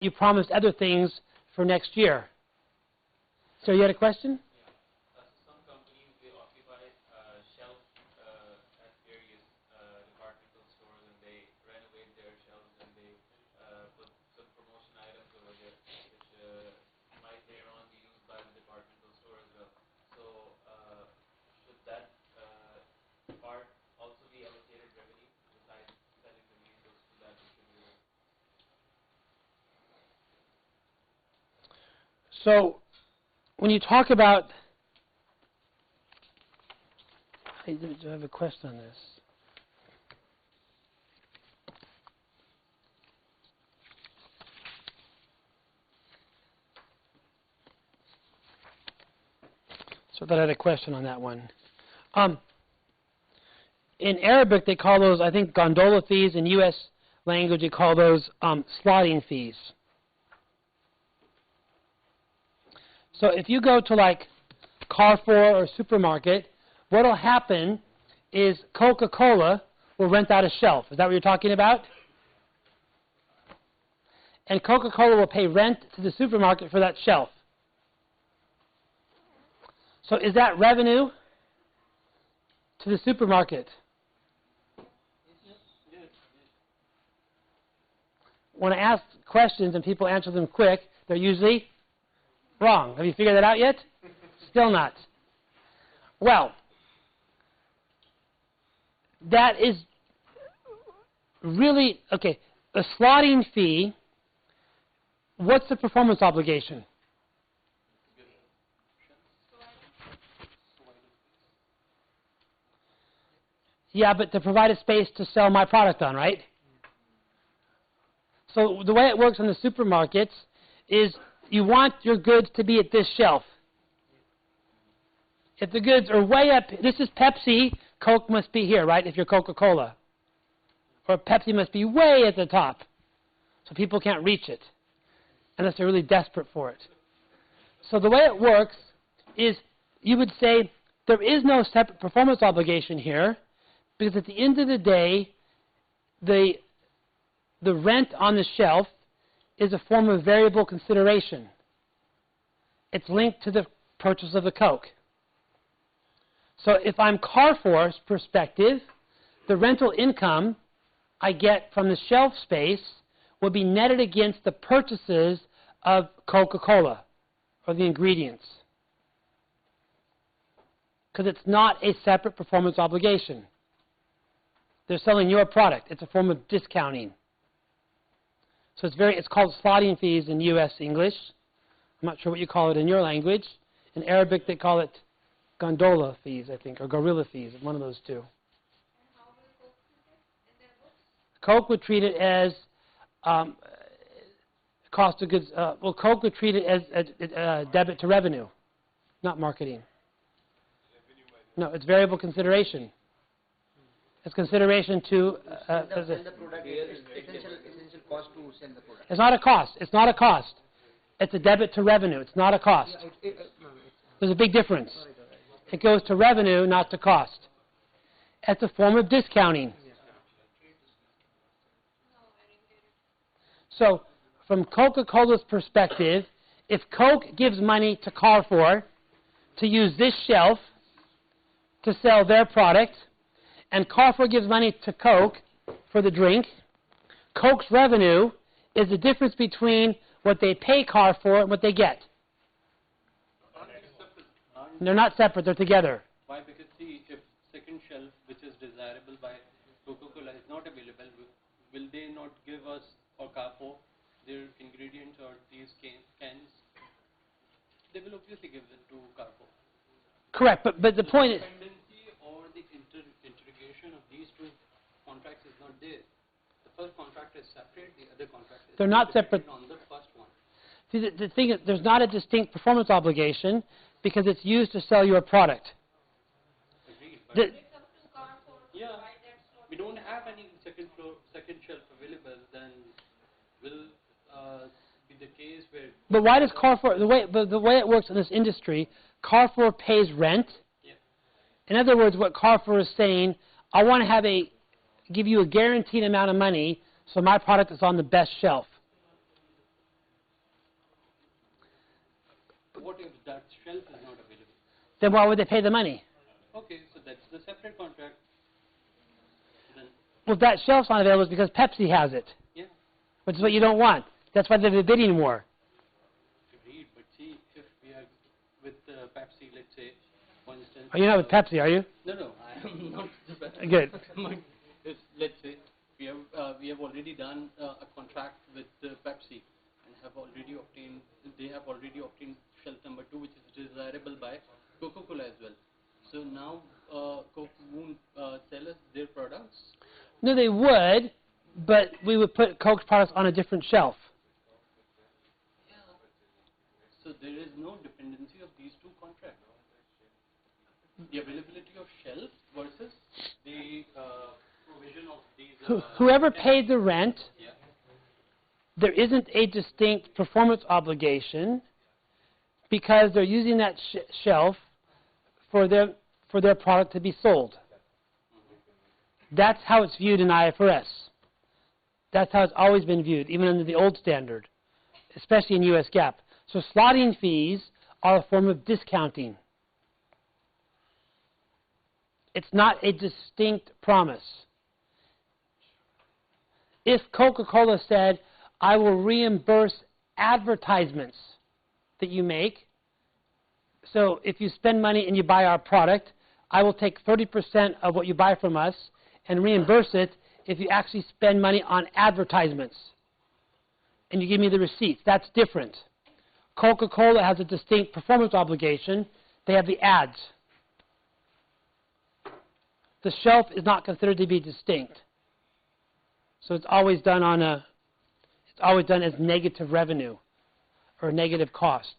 you promised other things for next year. So you had a question? Some companies, they occupy shelves at various departmental stores, and they renovate their shelves, and they put some promotion items over there, which might later on be used by the departmental store as well. So should that part also be allocated revenue besides selling the vehicles to that distributor? So when you talk about, I do have a question on this. So that I had a question on that one. In Arabic, they call those, I think, gondola fees. In U.S. language, they call those slotting fees. So if you go to like Carrefour or supermarket, what will happen is Coca-Cola will rent out a shelf. Is that what you're talking about? And Coca-Cola will pay rent to the supermarket for that shelf. So is that revenue to the supermarket? When I ask questions and people answer them quick, they're usually wrong. Have you figured that out yet? Still not. Well, that is really, okay, a slotting fee, what's the performance obligation? Yeah, but to provide a space to sell my product on, right? So the way it works in the supermarkets is you want your goods to be at this shelf. If the goods are way up, this is Pepsi, Coke must be here, right, if you're Coca-Cola. Or Pepsi must be way at the top, so people can't reach it, unless they're really desperate for it. So the way it works is you would say there is no separate performance obligation here, because at the end of the day, the rent on the shelf is a form of variable consideration. It's linked to the purchase of the Coke. So if I'm Carrefour's perspective, the rental income I get from the shelf space will be netted against the purchases of Coca-Cola, or the ingredients. Because it's not a separate performance obligation. They're selling your product. It's a form of discounting. So it's called slotting fees in U.S. English. I'm not sure what you call it in your language. In Arabic, they call it gondola fees, I think, or gorilla fees, one of those two. And how will Coke treat it in their books? Coke would treat it as cost of goods. Well, Coke would treat it as debit to revenue, not marketing. No, it's variable consideration. It's consideration to sell the product. Essential cost to sell the product. It's not a cost. It's not a cost. It's a debit to revenue. It's not a cost. There's a big difference. It goes to revenue, not to cost. It's a form of discounting. So, from Coca-Cola's perspective, if Coke gives money to Carrefour to use this shelf to sell their product, and Carrefour gives money to Coke for the drink, Coke's revenue is the difference between what they pay Carrefour and what they get. They're not separate, they're together. Why? Because see, if second shelf, which is desirable by Coca-Cola, is not available, will they not give us, or Carrefour, their ingredients or these cans? They will obviously give them to Carrefour. Correct, but the point is... Dependency or the integration of these two contracts is not there. The first contract is separate, the other contract is They're not separate. On the first one. See, the thing is, there's not a distinct performance obligation because it's used to sell your product. Agreed. But It's up to Carrefour to yeah, provide that slot. we don't have any second shelf available, then will be the case where... But why does Carrefour, the way it works in this industry, Carrefour pays rent. Yeah. In other words, what Carrefour is saying, I want to give you a guaranteed amount of money so my product is on the best shelf. what if that shelf is not available? Then why would they pay the money? Okay, so that's the separate contract. Then, Well, if that shelf's not available, it's because Pepsi has it, yeah, which is what you don't want. That's why they're the bidding war. agreed. But see, if we are with Pepsi, let's say, for instance. Are you not with Pepsi, are you? No, I am not. Good. If, let's say we have already done a contract with Pepsi and have already obtained. They have already obtained shelf number 2, which is desirable by Coca-Cola as well. So now Coke won't sell us their products. No, they would, but we would put Coke's products on a different shelf. So there is no dependency of these two contracts. The availability of shelf versus the provision of these. Whoever paid the rent, Yeah. there isn't a distinct performance obligation because they're using that shelf for their product to be sold. That's how it's viewed in IFRS. That's how it's always been viewed, even under the old standard, especially in US GAAP. So slotting fees are a form of discounting. It's not a distinct promise. If Coca-Cola said, I will reimburse advertisements that you make, so if you spend money and you buy our product, I will take 30% of what you buy from us and reimburse it if you actually spend money on advertisements and you give me the receipts. That's different. Coca-Cola has a distinct performance obligation. They have the ads. The shelf is not considered to be distinct. So it's always done as negative revenue or negative cost.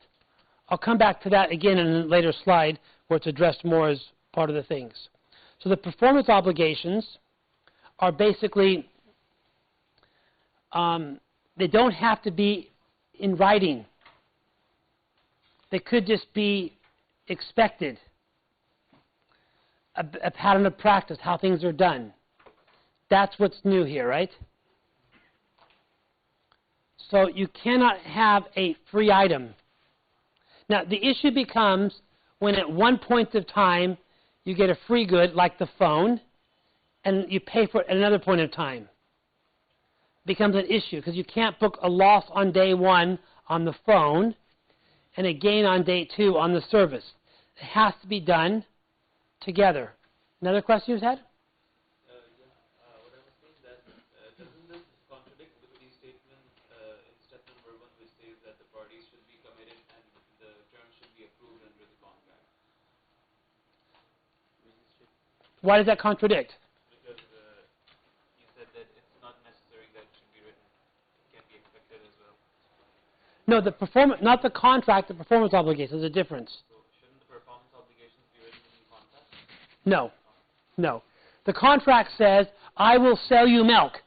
I'll come back to that again in a later slide where it's addressed more as part of the things. So the performance obligations are basically, they don't have to be in writing. They could just be expected, a pattern of practice, how things are done. That's what's new here, right? So you cannot have a free item. Now, the issue becomes when at one point of time you get a free good, like the phone, and you pay for it at another point of time. It becomes an issue because you can't book a loss on day 1 on the phone and a gain on day 2 on the service. It has to be done together. Another question you had? What I was saying that doesn't this contradict with the statement in step number 1, which says that the parties should be committed and the terms should be approved under the contract? Why does that contradict? Because you said that it's not necessary that it should be written. It can be expected as well. No, not the contract, the performance obligation. There's a difference. So shouldn't the performance obligations be written in the contract? No. No. The contract says, I will sell you milk.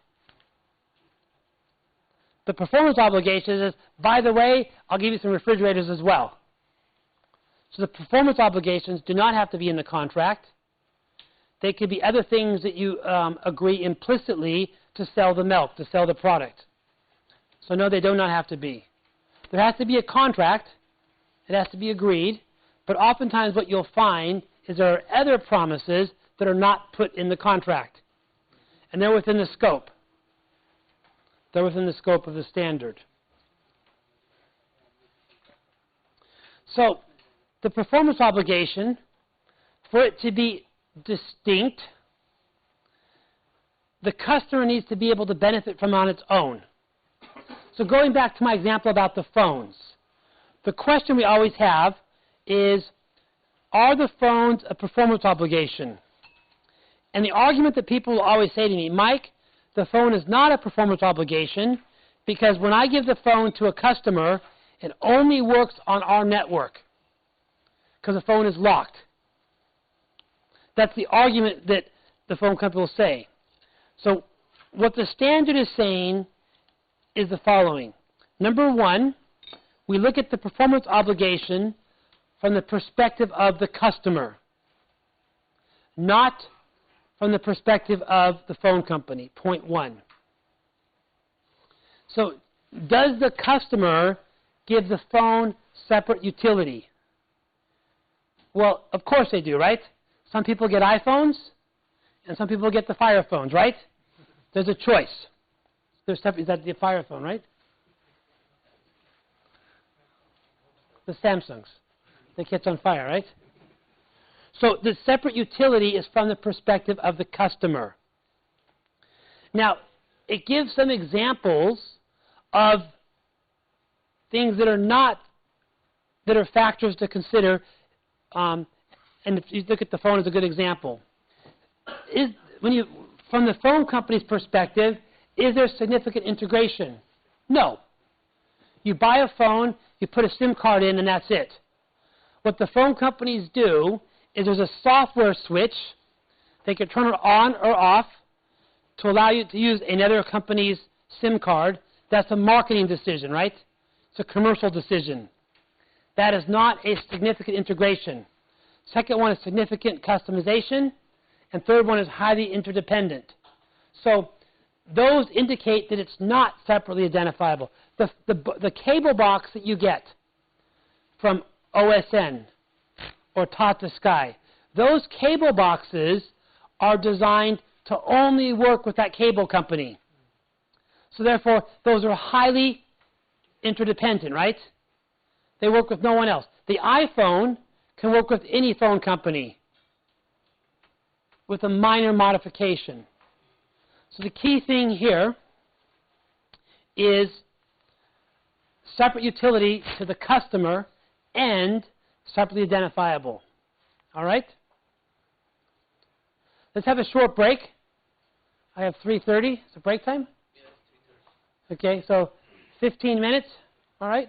The performance obligation is, by the way, I'll give you some refrigerators as well. So the performance obligations do not have to be in the contract. They could be other things that you agree implicitly to sell the milk, to sell the product. So no, they do not have to be. There has to be a contract. It has to be agreed. But oftentimes what you'll find is there are other promises that are not put in the contract. And they're within the scope. They're within the scope of the standard. So the performance obligation, for it to be distinct, the customer needs to be able to benefit from on its own. So going back to my example about the phones, the question we always have is, are the phones a performance obligation? And the argument that people will always say to me, Mike, the phone is not a performance obligation because when I give the phone to a customer, it only works on our network because the phone is locked. That's the argument that the phone company will say. So what the standard is saying is the following. Number 1, we look at the performance obligation from the perspective of the customer, not from the perspective of the phone company, point 1. So does the customer give the phone separate utility? Well, of course they do, right? Some people get iPhones, and some people get the Fire phones, right? There's a choice. There's separate, is that the Fire phone, right? The Samsungs. That catch on fire, right? So the separate utility is from the perspective of the customer. Now, it gives some examples of things that are not, that are factors to consider, and if you look at the phone as a good example. From the phone company's perspective, is there significant integration? No. You buy a phone, you put a SIM card in, and that's it. What the phone companies do is there's a software switch. They can turn it on or off to allow you to use another company's SIM card. That's a marketing decision, right? It's a commercial decision. That is not a significant integration. Second one is significant customization. And third one is highly interdependent. So those indicate that it's not separately identifiable. The cable box that you get from OSN or Tata Sky, those cable boxes are designed to only work with that cable company. So therefore, those are highly interdependent, right? They work with no one else. The iPhone can work with any phone company with a minor modification. So the key thing here is separate utility to the customer and separately identifiable. All right? Let's have a short break. I have 3:30. Is it break time? Yeah, 3:30. Okay, so 15 minutes. All right?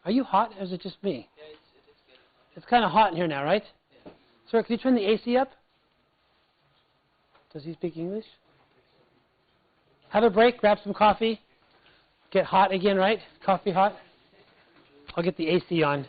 Are you hot, or is it just me? Yeah, it's getting hot. It's kind of hot in here now, right? Yeah. Sir, can you turn the AC up? Does he speak English? Have a break, grab some coffee. Get hot again, right? Coffee hot. I'll get the AC on.